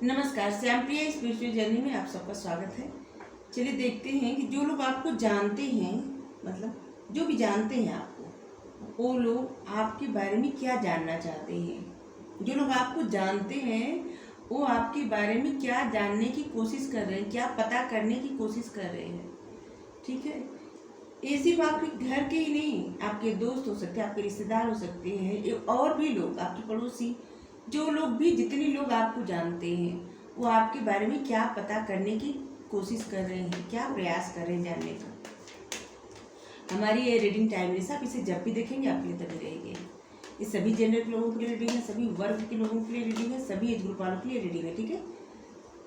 नमस्कार, श्यामप्रिया spiritual journey में आप सबका स्वागत है। चलिए देखते हैं कि जो लोग आपको जानते हैं, मतलब जो भी जानते हैं आपको, वो लोग आपके बारे में क्या जानना चाहते हैं। जो लोग आपको जानते हैं वो आपके बारे में क्या जानने की कोशिश कर रहे हैं, क्या पता करने की कोशिश कर रहे हैं। ठीक है, ये सिर्फ आपके घर के ही नहीं, आपके दोस्त हो सकते हैं, आपके रिश्तेदार हो सकते हैं, और भी लोग, आपके पड़ोसी, जो लोग भी, जितने लोग आपको जानते हैं वो आपके बारे में क्या पता करने की कोशिश कर रहे हैं, क्या प्रयास कर रहे हैं जानने का। हमारी ये रीडिंग टाइमलेस, आप इसे जब भी देखेंगे आपके लिए तभी रहेगी। ये सभी जेंडर के लोगों के लिए रीडिंग है, सभी वर्ग के लोगों के लिए रीडिंग है, सभी एज ग्रुप वालों के लिए रीडिंग है। ठीक है,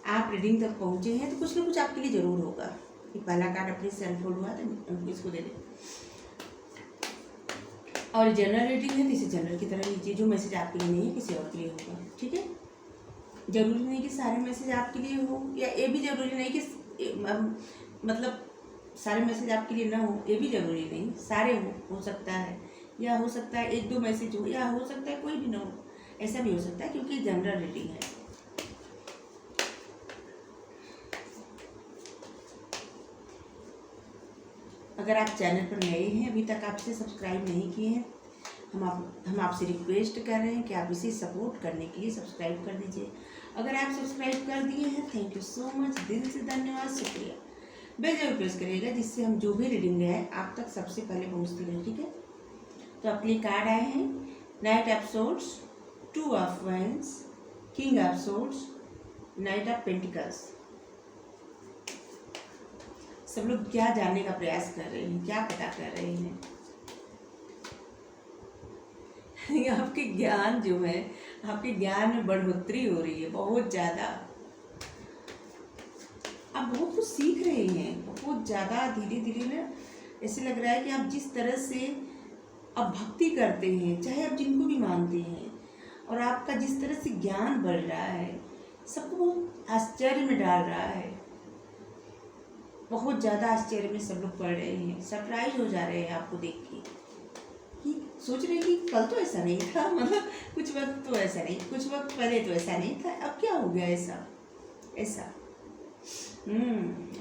आप रीडिंग तक पहुँचे हैं तो कुछ ना कुछ आपके लिए ज़रूर होगा। ये पहला कार्ड अपने से अनफोल्ड हुआ तो इसको दे दें, और जनरल रीडिंग है तो इसे जनरल की तरह लीजिए। जो मैसेज आपके लिए नहीं है किसी और के लिए होगा। ठीक है, जरूरी नहीं कि सारे मैसेज आपके लिए हो, या ये भी जरूरी नहीं कि मतलब सारे मैसेज आपके लिए ना हो, ये भी जरूरी नहीं। सारे हो सकता है, या हो सकता है एक दो मैसेज हो, या हो सकता है कोई भी ना हो, ऐसा भी हो सकता है क्योंकि जनरल रीडिंग है। अगर आप चैनल पर नए हैं, अभी तक आपसे सब्सक्राइब नहीं किए हैं, हम आपसे रिक्वेस्ट कर रहे हैं कि आप इसे सपोर्ट करने के लिए सब्सक्राइब कर दीजिए। अगर आप सब्सक्राइब कर दिए हैं, थैंक यू सो मच, दिल से धन्यवाद, शुक्रिया। बेल जरूर प्रेस करिएगा जिससे हम जो भी रीडिंग है आप तक सबसे पहले पहुंचती रहे। ठीक है, तो आपके लिए कार्ड आए हैं night of swords, two of wands, king of swords, night of pentacles. सब लोग क्या जानने का प्रयास कर रहे हैं, क्या पता कर रहे हैं। आपके ज्ञान जो है, आपके ज्ञान में बढ़ोतरी हो रही है बहुत ज़्यादा। आप बहुत कुछ सीख रहे हैं, बहुत ज़्यादा, धीरे धीरे ना ऐसे लग रहा है कि आप जिस तरह से अब भक्ति करते हैं, चाहे आप जिनको भी मानते हैं, और आपका जिस तरह से ज्ञान बढ़ रहा है, सबको बहुत आश्चर्य में डाल रहा है। बहुत ज़्यादा आश्चर्य में सब लोग पढ़ रहे हैं, सरप्राइज हो जा रहे हैं आपको देख के, कि सोच रहे हैं कि कल तो ऐसा नहीं था, मतलब कुछ वक्त तो ऐसा नहीं, कुछ वक्त पहले तो ऐसा नहीं था, अब क्या हो गया ऐसा ऐसा।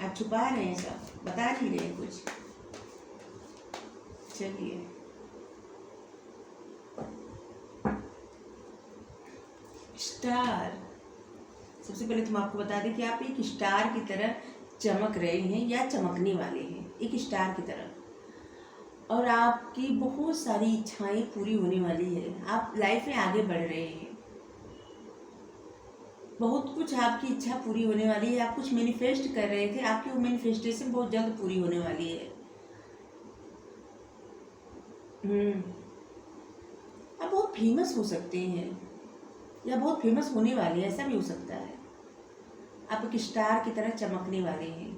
आप छुपा रहे हैं, सब बता नहीं रहे हैं कुछ। चलिए, स्टार, सबसे पहले तुम आपको बता दें कि आप एक स्टार की तरह चमक रहे हैं या चमकने वाले हैं, एक स्टार की तरह, और आपकी बहुत सारी इच्छाएं पूरी होने वाली है। आप लाइफ में आगे बढ़ रहे हैं, बहुत कुछ आपकी इच्छा पूरी होने वाली है। आप कुछ मैनिफेस्ट कर रहे थे, आपकी वो मैनिफेस्टेशन बहुत जल्द पूरी होने वाली है। आप बहुत फेमस हो सकते हैं, या बहुत फेमस होने वाले हैं, ऐसा भी हो सकता है। आप एक स्टार की तरह चमकने वाले हैं।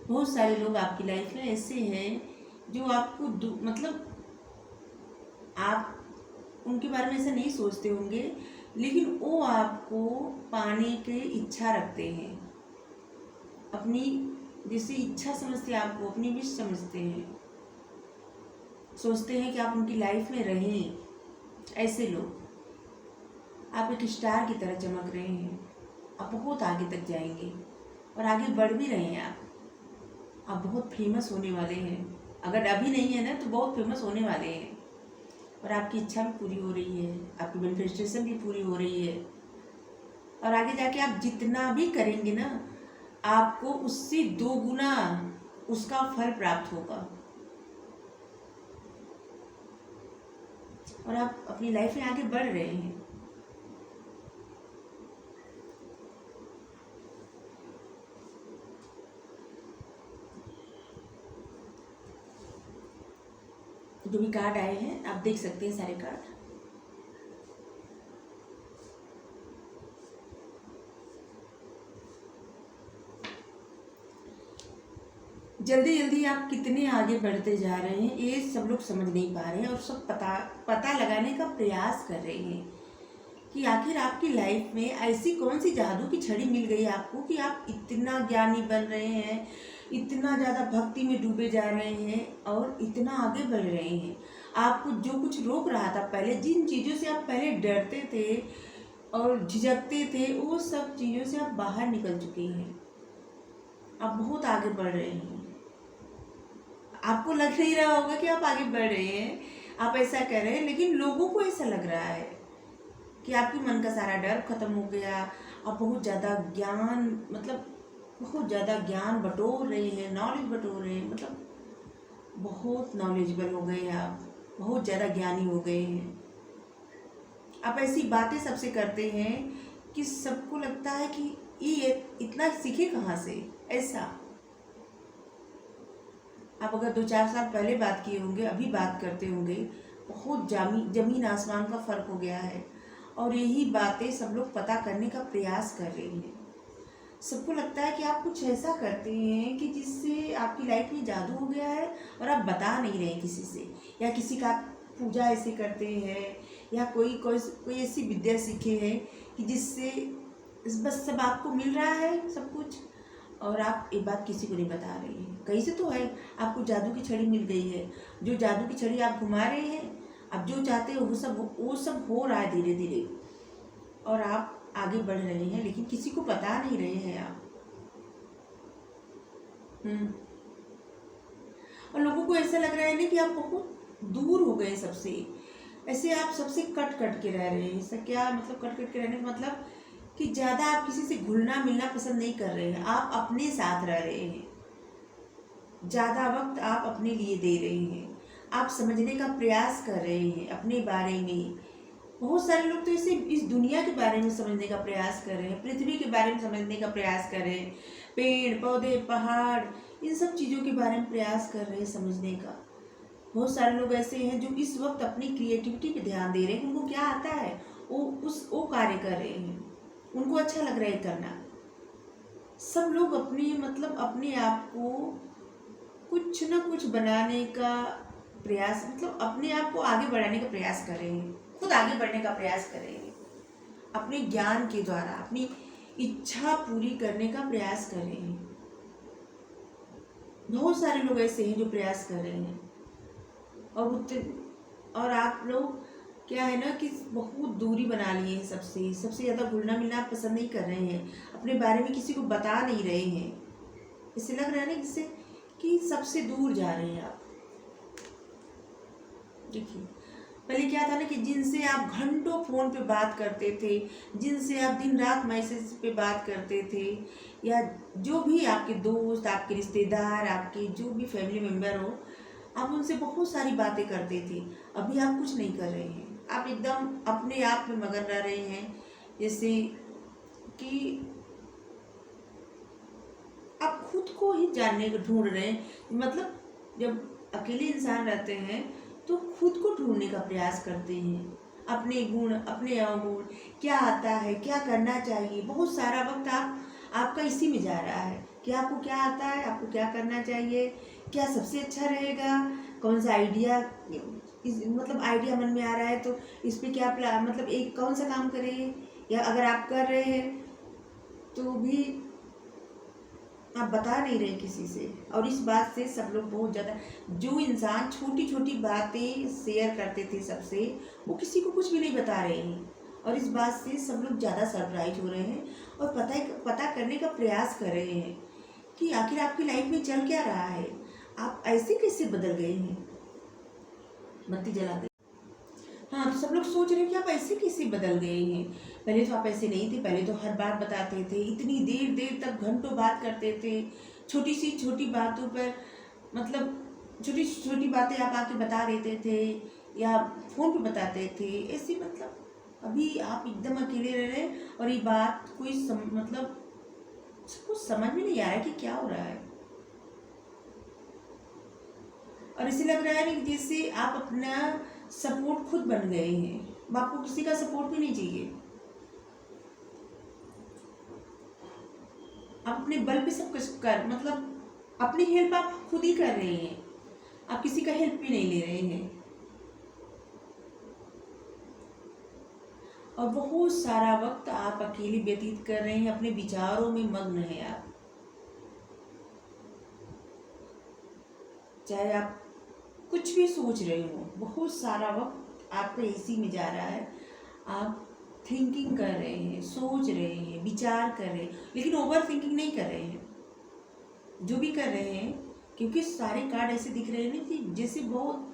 बहुत सारे लोग आपकी लाइफ में ऐसे हैं जो आपको मतलब आप उनके बारे में ऐसा नहीं सोचते होंगे, लेकिन वो आपको पाने की इच्छा रखते हैं, अपनी जैसे इच्छा समझते हैं, आपको अपनी विश समझते हैं, सोचते हैं कि आप उनकी लाइफ में रहें। ऐसे लोग, आप एक स्टार की तरह चमक रहे हैं। आप बहुत आगे तक जाएंगे और आगे बढ़ भी रहे हैं। आप बहुत फेमस होने वाले हैं। अगर अभी नहीं है ना तो बहुत फेमस होने वाले हैं, और आपकी इच्छा भी पूरी हो रही है, आपकी मैनिफेस्टेशन भी पूरी हो रही है, और आगे जाके आप जितना भी करेंगे ना, आपको उससे 2 गुना उसका फल प्राप्त होगा, और आप अपनी लाइफ में आगे बढ़ रहे हैं। जो भी कार्ड आए हैं आप देख सकते हैं, सारे कार्ड। जल्दी जल्दी आप कितने आगे बढ़ते जा रहे हैं ये सब लोग समझ नहीं पा रहे हैं, और सब पता लगाने का प्रयास कर रहे हैं कि आखिर आपकी लाइफ में ऐसी कौन सी जादू की छड़ी मिल गई आपको कि आप इतना ज्ञानी बन रहे हैं, इतना ज़्यादा भक्ति में डूबे जा रहे हैं, और इतना आगे बढ़ रहे हैं। आपको जो कुछ रोक रहा था पहले, जिन चीज़ों से आप पहले डरते थे और झिझकते थे, वो सब चीज़ों से आप बाहर निकल चुके हैं। आप बहुत आगे बढ़ रहे हैं। आपको लग नहीं रहा होगा कि आप आगे बढ़ रहे हैं, आप ऐसा कर रहे हैं, लेकिन लोगों को ऐसा लग रहा है कि आपके मन का सारा डर खत्म हो गया। आप बहुत ज़्यादा ज्ञान, मतलब बहुत ज़्यादा ज्ञान बटोर रहे हैं, नॉलेज बटोर रहे हैं, मतलब बहुत नॉलेजेबल हो गए हैं आप, बहुत ज़्यादा ज्ञानी हो गए हैं। आप ऐसी बातें सबसे करते हैं कि सबको लगता है कि ये इतना सीखे कहाँ से ऐसा। आप अगर 2-4 साल पहले बात किए होंगे, अभी बात करते होंगे, बहुत जमीन आसमान का फ़र्क हो गया है। और यही बातें सब लोग पता करने का प्रयास कर रहे हैं। सबको लगता है कि आप कुछ ऐसा करते हैं कि जिससे आपकी लाइफ में जादू हो गया है और आप बता नहीं रहे किसी से, या किसी का पूजा ऐसे करते हैं, या कोई कोई कोई ऐसी विद्या सीखे हैं कि जिससे बस सब आपको मिल रहा है सब कुछ, और आप ये बात किसी को नहीं बता रहे हैं। कहीं से तो है, आपको जादू की छड़ी मिल गई है, जो जादू की छड़ी आप घुमा रहे हैं, आप जो चाहते हो वो सब हो रहा है धीरे धीरे, और आप आगे बढ़ रहे हैं, लेकिन किसी को बता नहीं रहे हैं आप। और लोगों को ऐसा लग रहा है ना कि आप बहुत दूर हो गए सबसे, ऐसे आप सबसे कट कट के रह रहे हैं। इसका क्या मतलब, कट कट के रहने का मतलब कि ज़्यादा आप किसी से घुलना मिलना पसंद नहीं कर रहे हैं, आप अपने साथ रह रहे हैं, ज़्यादा वक्त आप अपने लिए दे रहे हैं, आप समझने का प्रयास कर रहे हैं अपने बारे में। बहुत सारे लोग तो इसे इस दुनिया के बारे में समझने का प्रयास कर रहे हैं, पृथ्वी के बारे में समझने का प्रयास कर रहे हैं, पेड़ पौधे पहाड़ इन सब चीज़ों के बारे में प्रयास कर रहे हैं समझने का। बहुत सारे लोग ऐसे हैं जो इस वक्त अपनी क्रिएटिविटी पे ध्यान दे रहे हैं, उनको क्या आता है वो कार्य कर रहे हैं, उनको अच्छा लग रहा है करना। सब लोग अपनी मतलब अपने आप को कुछ ना कुछ बनाने का प्रयास, मतलब अपने आप को आगे बढ़ाने का प्रयास कर रहे हैं, खुद आगे बढ़ने का प्रयास कर रहे हैं, अपने ज्ञान के द्वारा अपनी इच्छा पूरी करने का प्रयास कर रहे हैं। बहुत सारे लोग ऐसे हैं जो प्रयास कर रहे हैं, और आप लोग क्या है ना कि बहुत दूरी बना लिए हैं सबसे ज़्यादा घुलना मिलना आप पसंद नहीं कर रहे हैं, अपने बारे में किसी को बता नहीं रहे हैं। इससे लग रहा है ना जिससे कि सबसे दूर जा रहे हैं आप। देखिए पहले क्या था ना कि जिनसे आप घंटों फ़ोन पे बात करते थे, जिनसे आप दिन रात मैसेज पे बात करते थे, या जो भी आपके दोस्त, आपके रिश्तेदार, आपके जो भी फैमिली मेम्बर हो, आप उनसे बहुत सारी बातें करते थे। अभी आप कुछ नहीं कर रहे हैं, आप एकदम अपने आप में मगन रह रहे हैं। जैसे कि आप खुद को ही जानने को ढूंढ रहे हैं, मतलब जब अकेले इंसान रहते हैं तो खुद को ढूंढने का प्रयास करते हैं, अपने गुण अपने अवगुण, क्या आता है, क्या करना चाहिए। बहुत सारा वक्त आपका इसी में जा रहा है कि आपको क्या आता है, आपको क्या करना चाहिए, क्या सबसे अच्छा रहेगा, कौन सा आइडिया मतलब आइडिया मन में आ रहा है तो इस पर क्या मतलब एक कौन सा काम करें, या अगर आप कर रहे हैं तो भी आप बता नहीं रहे किसी से। और इस बात से सब लोग बहुत ज़्यादा, जो इंसान छोटी छोटी बातें शेयर करते थे सबसे, वो किसी को कुछ भी नहीं बता रहे हैं, और इस बात से सब लोग ज़्यादा सरप्राइज हो रहे हैं और पता करने का प्रयास कर रहे हैं कि आखिर आपकी लाइफ में चल क्या रहा है, आप ऐसे कैसे बदल गए हैं। बत्ती जला दे। हाँ, तो सब लोग सोच रहे हैं कि आप ऐसे कैसे बदल गए हैं, पहले तो आप ऐसे नहीं थे, पहले तो हर बात बताते थे, इतनी देर देर तक घंटों बात करते थे, छोटी सी छोटी बातों पर, मतलब छोटी छोटी बातें आप आके बता देते थे या फ़ोन पे बताते थे ऐसे। मतलब अभी आप एकदम अकेले रह रहे हैं और ये बात कोई मतलब कुछ समझ में नहीं आ रहा है कि क्या हो रहा है। और इसे लग रहा है कि जैसे आप अपना सपोर्ट खुद बन गए हैं, आपको किसी का सपोर्ट भी नहीं चाहिए, आप अपने बल पे सब कुछ मतलब अपनी हेल्प आप खुद ही कर रहे हैं, आप किसी का हेल्प भी नहीं ले रहे हैं। और बहुत सारा वक्त आप अकेले व्यतीत कर रहे हैं, अपने विचारों में मग्न हैं आप, चाहे आप कुछ भी सोच रहे हो, बहुत सारा वक्त आपका इसी में जा रहा है। आप थिंकिंग कर रहे हैं, सोच रहे हैं, विचार कर रहे हैं, लेकिन ओवर थिंकिंग नहीं कर रहे हैं। जो भी कर रहे हैं, क्योंकि सारे कार्ड ऐसे दिख रहे हैं ना कि जैसे बहुत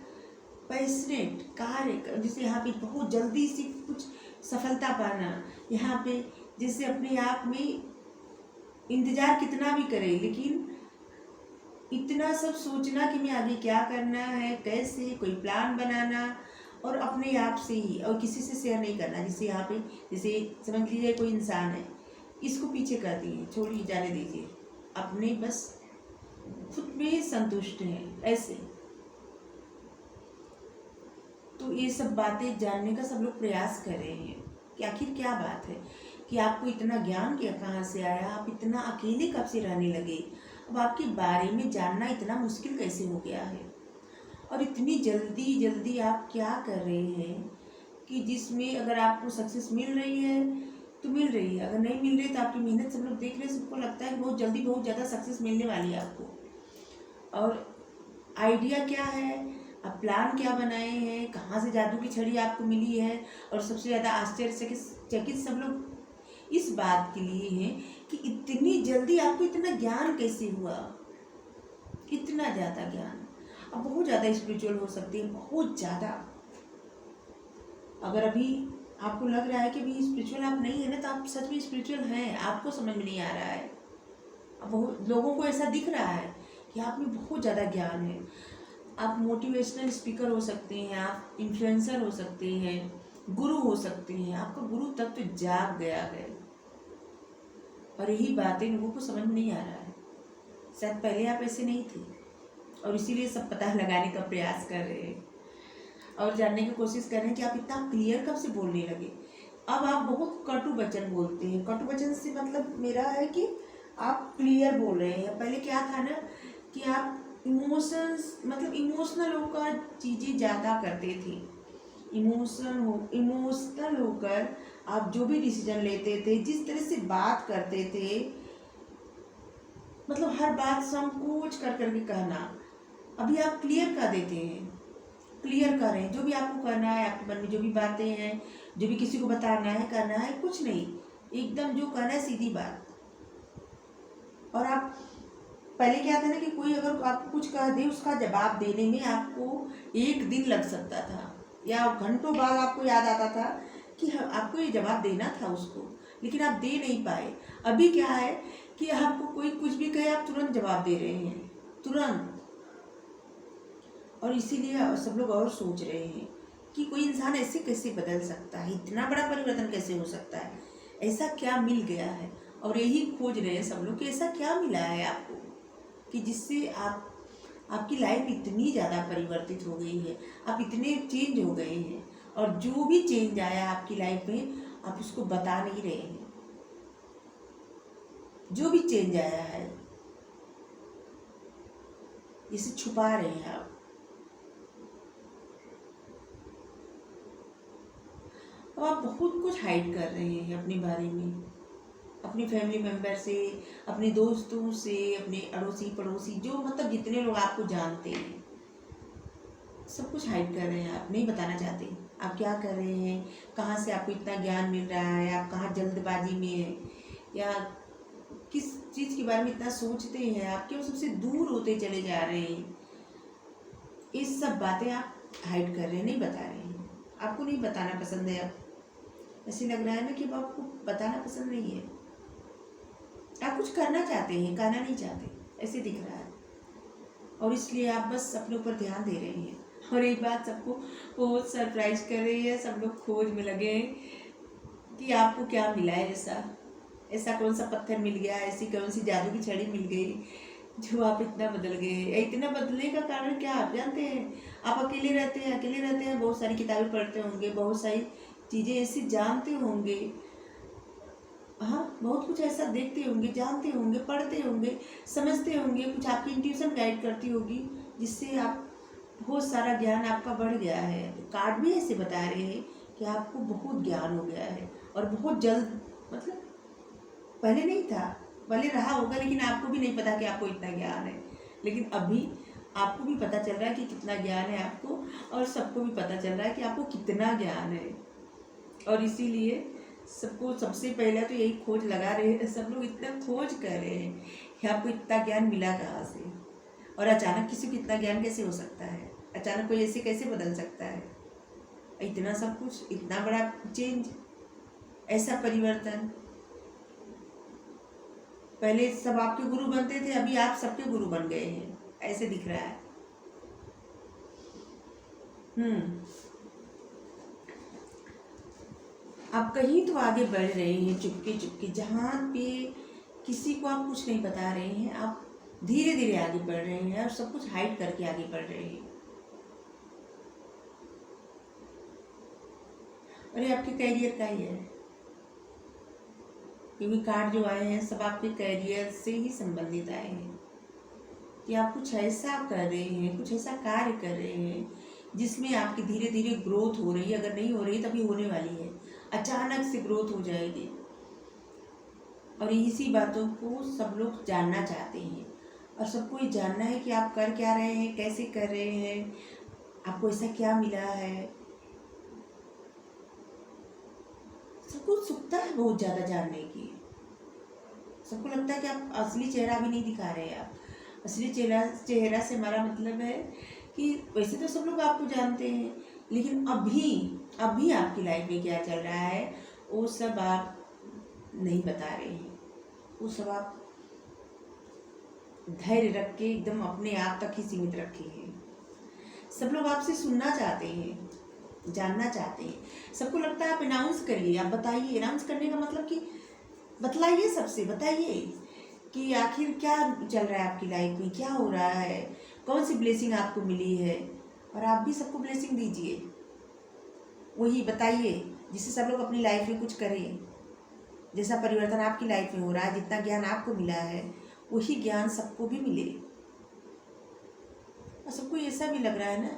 पैशनेट कार्य, जैसे यहाँ पे बहुत जल्दी से कुछ सफलता पाना, यहाँ पे जैसे अपने आप में इंतजार कितना भी करे, लेकिन इतना सब सोचना कि मैं आगे क्या करना है, कैसे कोई प्लान बनाना, और अपने आप से ही, और किसी से शेयर नहीं करना। जैसे यहाँ पे जैसे समझ लीजिए कोई इंसान है, इसको पीछे कर दिए, छोड़िए, जाने दीजिए, अपने बस खुद में संतुष्ट हैं ऐसे। तो ये सब बातें जानने का सब लोग प्रयास कर रहे हैं कि आखिर क्या बात है, कि आपको इतना ज्ञान क्या कहाँ से आया, आप इतना अकेले कब से रहने लगे, अब आपके बारे में जानना इतना मुश्किल कैसे हो गया है, और इतनी जल्दी जल्दी आप क्या कर रहे हैं कि जिसमें अगर आपको सक्सेस मिल रही है तो मिल रही है, अगर नहीं मिल रही तो आपकी मेहनत सब लोग देख रहे हैं, सबको लगता है बहुत जल्दी बहुत ज़्यादा सक्सेस मिलने वाली है आपको। और आइडिया क्या है, आप प्लान क्या बनाए हैं, कहाँ से जादू की छड़ी आपको मिली है, और सबसे ज़्यादा आश्चर्यचकित सब लोग इस बात के लिए हैं कि इतनी जल्दी आपको इतना ज्ञान कैसे हुआ, इतना ज़्यादा ज्ञान। अब बहुत ज़्यादा स्पिरिचुअल हो सकती है, बहुत ज़्यादा। अगर अभी आपको लग रहा है कि अभी स्पिरिचुअल आप नहीं है ना, तो आप सच में स्पिरिचुअल हैं, आपको समझ में नहीं आ रहा है। अब बहुत लोगों को ऐसा दिख रहा है कि आप में बहुत ज़्यादा ज्ञान है। आप मोटिवेशनल स्पीकर हो सकते हैं, आप इन्फ्लुएंसर हो सकते हैं, गुरु हो सकते हैं, आपका गुरु तक तो जाग गया है, और यही बातें लोगों को समझ में नहीं आ रहा है। शायद पहले आप ऐसे नहीं थे, और इसीलिए सब पता लगाने का प्रयास कर रहे हैं और जानने की कोशिश कर रहे हैं कि आप इतना क्लियर कब से बोलने लगे। अब आप बहुत कटु वचन बोलते हैं। कटु वचन से मतलब मेरा है कि आप क्लियर बोल रहे हैं। पहले क्या था ना कि आप इमोशंस मतलब इमोशनल होकर चीज़ें ज़्यादा करते थे। इमोशनल होकर आप जो भी डिसीजन लेते थे, जिस तरह से बात करते थे, मतलब हर बात संकोच कर करके कहना। अभी आप क्लियर कर देते हैं, क्लियर कर रहे हैं, जो भी आपको करना है, आपके मन में जो भी बातें हैं, जो भी किसी को बताना है, करना है, कुछ नहीं, एकदम जो करना है सीधी बात। और आप पहले क्या था ना कि कोई अगर आपको कुछ कह दे, उसका जवाब देने में आपको 1 दिन लग सकता था, या घंटों बाद आपको याद आता था कि आपको ये जवाब देना था उसको, लेकिन आप दे नहीं पाए। अभी क्या है कि आपको कोई कुछ भी कहे, आप तुरंत जवाब दे रहे हैं, तुरंत। और इसीलिए सब लोग और सोच रहे हैं कि कोई इंसान ऐसे कैसे बदल सकता है, इतना बड़ा परिवर्तन कैसे हो सकता है, ऐसा क्या मिल गया है। और यही खोज रहे हैं सब लोग कि ऐसा क्या मिला है आपको कि जिससे आपकी लाइफ इतनी ज़्यादा परिवर्तित हो गई है, आप इतने चेंज हो गए हैं, और जो भी चेंज आया आपकी लाइफ में आप उसको बता नहीं रहे हैं। जो भी चेंज आया है इसे छुपा रहे हैं आप। अब आप बहुत कुछ हाइड कर रहे हैं अपने बारे में, अपने फैमिली मेम्बर से, अपने दोस्तों से, अपने अड़ोसी पड़ोसी, जो मतलब जितने लोग आपको जानते हैं, सब कुछ हाइड कर रहे हैं। आप नहीं बताना चाहते आप क्या कर रहे हैं, कहाँ से आपको इतना ज्ञान मिल रहा है, आप कहाँ जल्दबाजी में हैं, या किस चीज़ के बारे में इतना सोचते हैं, आप क्यों सबसे दूर होते चले जा रहे हैं। ये सब बातें आप हाइड कर रहे हैं, नहीं बता रहे हैं। आपको नहीं बताना पसंद है। अब ऐसे लग रहा है ना कि अब आपको बताना पसंद नहीं है, आप कुछ करना चाहते हैं, कहना नहीं चाहते, ऐसे दिख रहा है। और इसलिए आप बस अपने ऊपर ध्यान दे रहे हैं। और एक बात सबको बहुत सरप्राइज कर रही है, सब लोग खोज में लगे हैं कि आपको क्या मिला है, ऐसा कौन सा पत्थर मिल गया, ऐसी कौन सी जादू की छड़ी मिल गई जो आप इतना बदल गए। इतना बदलने का कारण क्या आप जानते हैं? आप अकेले रहते हैं, बहुत सारी किताबें पढ़ते होंगे, बहुत सारी चीज़ें ऐसी जानते होंगे, हाँ, बहुत कुछ ऐसा देखते होंगे, जानते होंगे, पढ़ते होंगे, समझते होंगे, कुछ आपकी इंट्यूशन गाइड करती होगी, जिससे आप बहुत सारा ज्ञान आपका बढ़ गया है। कार्ड भी ऐसे बता रहे हैं कि आपको बहुत ज्ञान हो गया है, और बहुत जल्द, मतलब पहले नहीं था, पहले रहा होगा, लेकिन आपको भी नहीं पता कि आपको इतना ज्ञान है। लेकिन अभी आपको भी पता चल रहा है कि कितना ज्ञान है आपको, और सबको भी पता चल रहा है कि आपको कितना ज्ञान है। और इसीलिए सबको सबसे पहले तो यही खोज लगा रहे हैं, सब लोग इतना खोज कर रहे हैं कि आपको इतना ज्ञान मिला कहाँ से, और अचानक किसी को इतना ज्ञान कैसे हो सकता है, अचानक कोई ऐसे कैसे बदल सकता है, इतना सब कुछ, इतना बड़ा चेंज, ऐसा परिवर्तन। पहले सब आपके गुरु बनते थे, अभी आप सबके गुरु बन गए हैं, ऐसे दिख रहा है। आप कहीं तो आगे बढ़ रहे हैं चुपके चुपके, जहाँ पे किसी को आप कुछ नहीं बता रहे हैं, आप धीरे धीरे आगे बढ़ रहे हैं और सब कुछ हाइड करके आगे बढ़ रहे हैं। और ये आपके कैरियर का ही है, क्योंकि कार्ड जो आए हैं सब आपके कैरियर से ही संबंधित आए हैं कि आप कुछ ऐसा कर रहे हैं, कुछ ऐसा कार्य कर रहे हैं जिसमें आपकी धीरे धीरे ग्रोथ हो रही है। अगर नहीं हो रही तभी होने वाली है, अचानक से ग्रोथ हो जाएगी। और इसी बातों को सब लोग जानना चाहते हैं, और सबको ये जानना है कि आप कर क्या रहे हैं, कैसे कर रहे हैं, आपको ऐसा क्या मिला है। सबको उत्सुकता है बहुत ज़्यादा जानने की। सबको लगता है कि आप असली चेहरा भी नहीं दिखा रहे हैं। आप असली चेहरा से हमारा मतलब है कि वैसे तो सब लोग आपको जानते हैं, लेकिन अभी आपकी लाइफ में क्या चल रहा है वो सब आप नहीं बता रहे हैं। वो सब आप धैर्य रख के एकदम अपने आप तक ही सीमित रखे हैं। सब लोग आपसे सुनना चाहते हैं, जानना चाहते हैं। सबको लगता है आप अनाउंस करिए, आप बताइए। अनाउंस करने का मतलब कि बतलाइए, सबसे बताइए कि आखिर क्या चल रहा है आपकी लाइफ में, क्या हो रहा है, कौन सी ब्लेसिंग आपको मिली है। और आप भी सबको ब्लेसिंग दीजिए, वही बताइए जिससे सब लोग अपनी लाइफ में कुछ करें। जैसा परिवर्तन आपकी लाइफ में हो रहा है, जितना ज्ञान आपको मिला है वही ज्ञान सबको भी मिले। और सबको ऐसा भी लग रहा है ना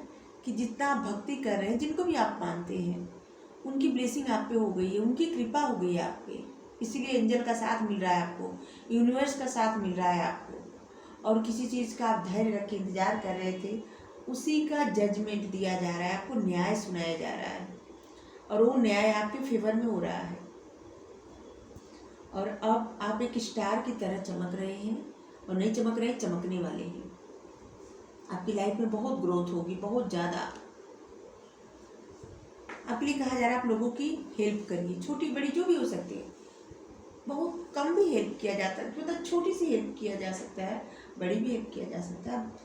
कि जितना आप भक्ति कर रहे हैं, जिनको भी आप मानते हैं, उनकी ब्लेसिंग आप पे हो गई है, उनकी कृपा हो गई है आप पे। इसीलिए एंजल का साथ मिल रहा है आपको, यूनिवर्स का साथ मिल रहा है आपको। और किसी चीज़ का आप धैर्य रख के इंतजार कर रहे थे, उसी का जजमेंट दिया जा रहा है आपको, न्याय सुनाया जा रहा है, और वो न्याय आपके फेवर में हो रहा है। और अब आप एक स्टार की तरह चमक रहे हैं, और नहीं चमक रहे, चमकने वाले हैं। आपकी लाइफ में बहुत ग्रोथ होगी, बहुत ज़्यादा। आपके लिए कहा जा रहा है आप लोगों की हेल्प करिए, छोटी बड़ी जो भी हो सकती है। बहुत कम भी हेल्प किया जाता है, मतलब छोटी सी हेल्प किया जा सकता है, बड़ी भी हेल्प किया जा सकता है। आप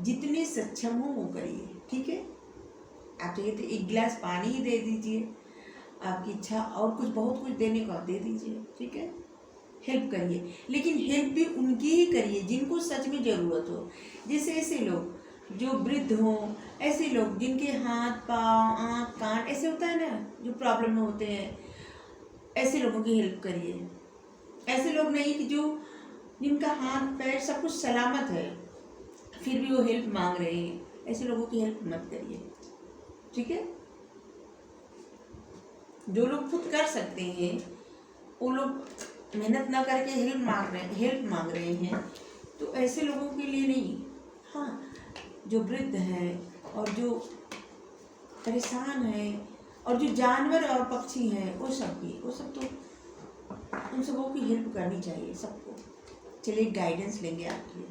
जितने सक्षम हो वो करिए, ठीक है। आप चाहिए तो एक गिलास पानी ही दे दीजिए, आपकी इच्छा और कुछ बहुत कुछ देने को आप दे दीजिए, ठीक है। हेल्प करिए, लेकिन हेल्प भी उनकी ही करिए जिनको सच में ज़रूरत हो। जैसे ऐसे लोग जो वृद्ध हों, ऐसे लोग जिनके हाथ पाँव आँख कान ऐसे होता है ना, जो प्रॉब्लम में होते हैं, ऐसे लोगों की हेल्प करिए। ऐसे लोग नहीं कि जो जिनका हाथ पैर सब कुछ सलामत है फिर भी वो हेल्प मांग रहे हैं, ऐसे लोगों की हेल्प मत करिए, ठीक है। जो लोग खुद कर सकते हैं वो लोग मेहनत ना करके हेल्प मांग रहे हैं, तो ऐसे लोगों के लिए नहीं। हाँ, जो वृद्ध हैं और जो परेशान हैं और जो जानवर और पक्षी हैं, वो सब तो उन सबों की हेल्प करनी चाहिए सबको। चलिए गाइडेंस लेंगे आपके लिए,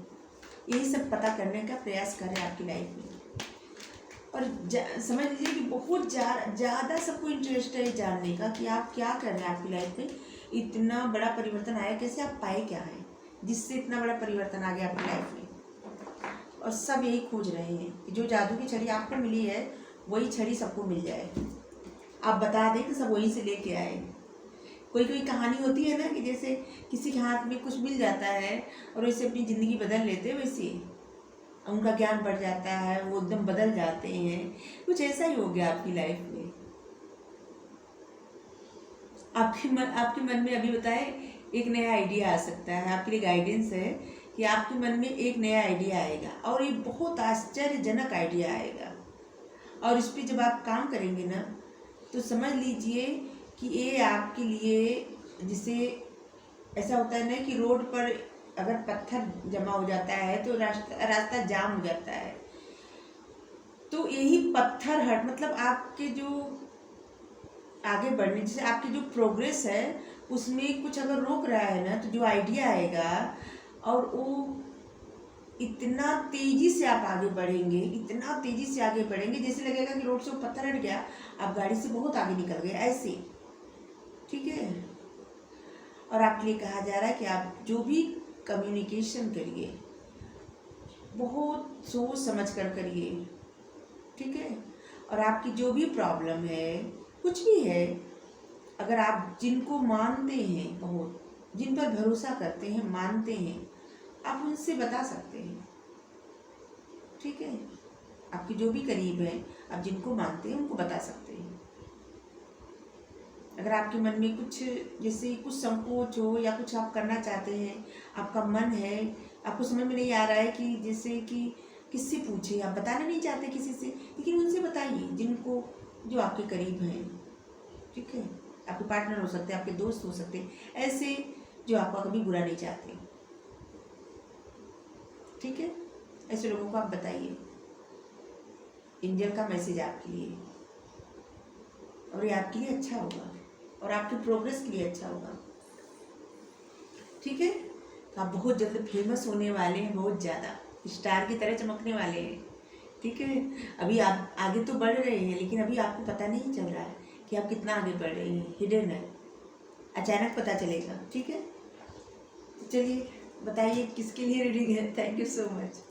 यही सब पता करने का प्रयास करें आपकी लाइफ में। और समझ लीजिए कि बहुत ज़्यादा सबको इंटरेस्ट है जानने का कि आप क्या कर रहे हैं आपकी लाइफ में, इतना बड़ा परिवर्तन आया कैसे, आप पाए क्या है जिससे इतना बड़ा परिवर्तन आ गया आपकी लाइफ में। और सब यही खोज रहे हैं कि जो जादू की छड़ी आपको मिली है वही छड़ी सबको मिल जाए। आप बता दें कि सब वहीं से लेके आए। कोई कहानी होती है ना कि जैसे किसी के हाथ में कुछ मिल जाता है और वैसे अपनी ज़िंदगी बदल लेते हैं, वैसे उनका ज्ञान बढ़ जाता है, वो एकदम बदल जाते हैं। कुछ ऐसा ही हो गया आपकी लाइफ में। आपके मन में अभी बताए एक नया आइडिया आ सकता है। आपके लिए गाइडेंस है कि आपके मन में एक नया आइडिया आएगा, और ये बहुत आश्चर्यजनक आइडिया आएगा। और इस पर जब आप काम करेंगे ना, तो समझ लीजिए कि ये आपके लिए, जिसे ऐसा होता है ना कि रोड पर अगर पत्थर जमा हो जाता है तो रास्ता जाम हो जाता है, तो यही पत्थर हट मतलब आगे बढ़ने, जैसे आपकी जो प्रोग्रेस है उसमें कुछ अगर रोक रहा है ना, तो जो आइडिया आएगा और वो इतना तेजी से आप आगे बढ़ेंगे, इतना तेजी से आगे बढ़ेंगे, जैसे लगेगा कि रोड से वो पत्थर हट गया, आप गाड़ी से बहुत आगे निकल गए, ऐसे। ठीक है। और आपके लिए कहा जा रहा है कि आप जो भी कम्युनिकेशन करिए बहुत सोच समझ कर करिए। ठीक है। और आपकी जो भी प्रॉब्लम है, कुछ भी है, अगर आप जिनको मानते हैं, बहुत जिन पर भरोसा करते हैं, मानते हैं, आप उनसे बता सकते हैं। ठीक है। आपके जो भी करीब हैं, आप जिनको मानते हैं उनको बता सकते हैं। अगर आपके मन में कुछ जैसे कुछ संकोच हो या कुछ आप करना चाहते हैं, आपका मन है, आपको समझ में नहीं आ रहा है कि जैसे कि किससे पूछे, आप बताना नहीं चाहते किसी से, लेकिन उनसे बताइए जिनको, जो आपके करीब हैं। ठीक है। आपके पार्टनर हो सकते हैं, आपके दोस्त हो सकते हैं, ऐसे जो आपका कभी बुरा नहीं चाहते। ठीक है। ऐसे लोगों को आप बताइए। एंजल का मैसेज आपके लिए, और ये आपके लिए अच्छा होगा और आपकी प्रोग्रेस के लिए अच्छा होगा। ठीक है। तो आप बहुत जल्द फेमस होने वाले हैं, बहुत ज़्यादा स्टार की तरह चमकने वाले हैं। ठीक है। अभी आप आगे तो बढ़ रहे हैं, लेकिन अभी आपको पता नहीं चल रहा है कि आप कितना आगे बढ़ रहे हैं, हिडन है, अचानक पता चलेगा। ठीक है। तो चलिए बताइए किसके लिए रीडिंग है। Thank you so much.